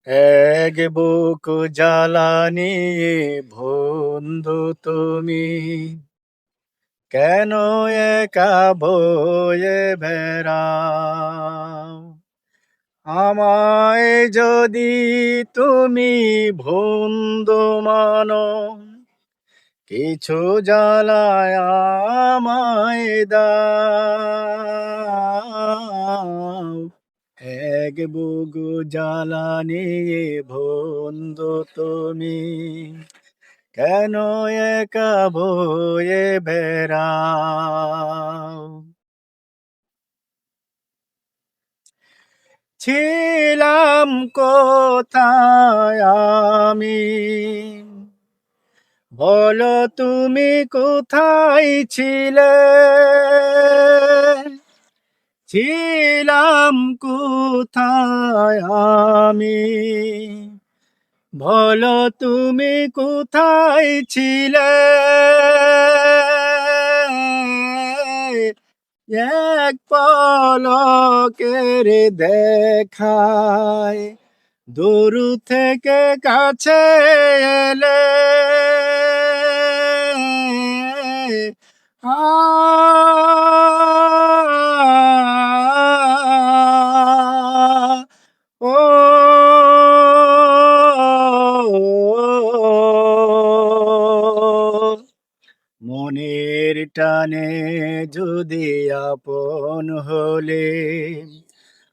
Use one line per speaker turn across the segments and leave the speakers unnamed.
এক বুক জ্বালানি বন্ধু তুমি কেন একা বয়ে বেড়াও? আমায় যদি তুমি বন্ধু মানো, কিছু জ্বালায় আমায় দাও। এক বুক জ্বালানি বন্ধু তুমি কেন একা বয়ে বেড়াও? ছিলাম কোথায় আমি, বলো তুমি কোথায় ছিলে? ছিলাম কোথায় আমি, বলো তুমি কোথায় ছিলে? এক পলকের দেখায় দূর থেকে কাছে এলে। আ ও মনের টানে যদি আপন হলে,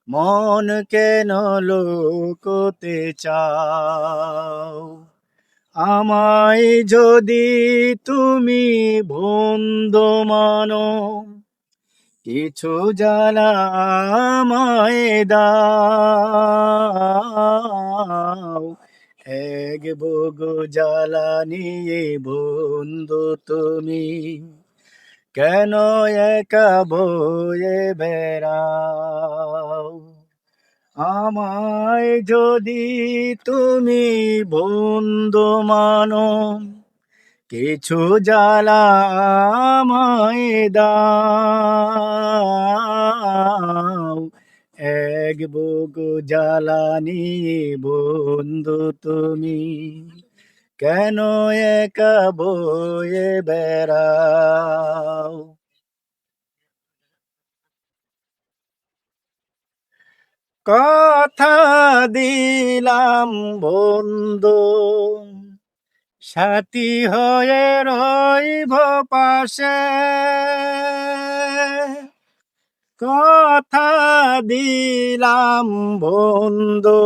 মন কেন লুকোতে চাও? আমায় যদি তুমি বন্ধু মানো, কিছু জ্বালা আমায় দাও। এক বুক জ্বালা নিয়ে বন্ধু তুমি কেন একা বয়ে বেড়াও? আমায় যদি তুমি বন্ধু মানো, কিছু জ্বালা আমায় দাও। এক বুক জ্বালানি বন্ধু তুমি কেন একা বয়ে বেড়াও? কথা দিলাম বন্ধু, সাথী হয়ে রইব পাশে। কথা দিলাম বন্ধু,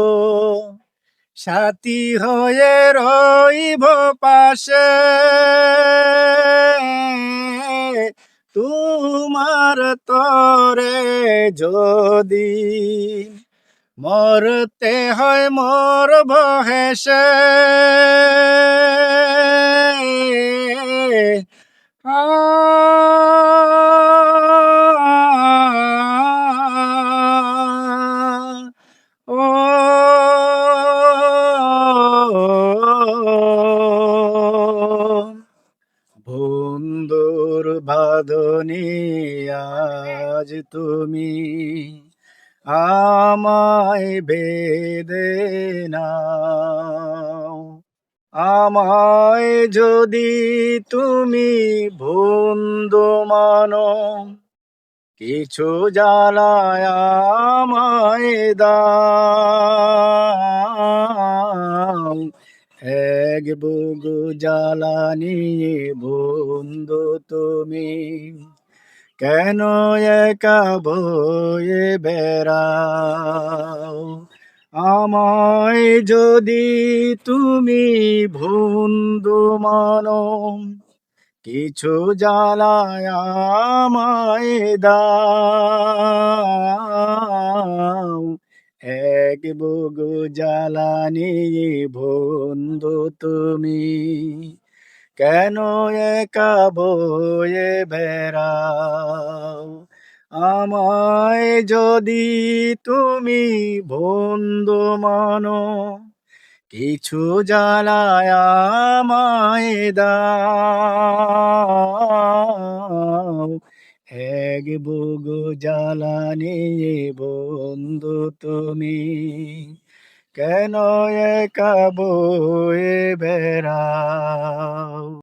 সাথী হয়ে রইব পাশে। তোমার তরে যদি মরতে হয় মরব হেসে। আ ও বন্ধুর বাঁধনে আজ তুমি আমায় বেঁধে নাও। আমায় যদি তুমি বন্ধু মানো, কিছু জ্বালায় আমায় দাও। এক বুক জ্বালানি বন্ধু তুমি কেন একা বয়ে বেড়াও? আমায় যদি তুমি বন্ধু মানো, কিছু জ্বালায় আমায় দাও। এক বুক জ্বালানি বন্ধু তুমি কেন একা বয়ে বেড়াও? আমায় যদি তুমি বন্ধু মানো, কিছু জ্বালায় আমায় দাও। এক বুক জ্বালানি বন্ধু তুমি কেন একা বয়ে বেড়াও।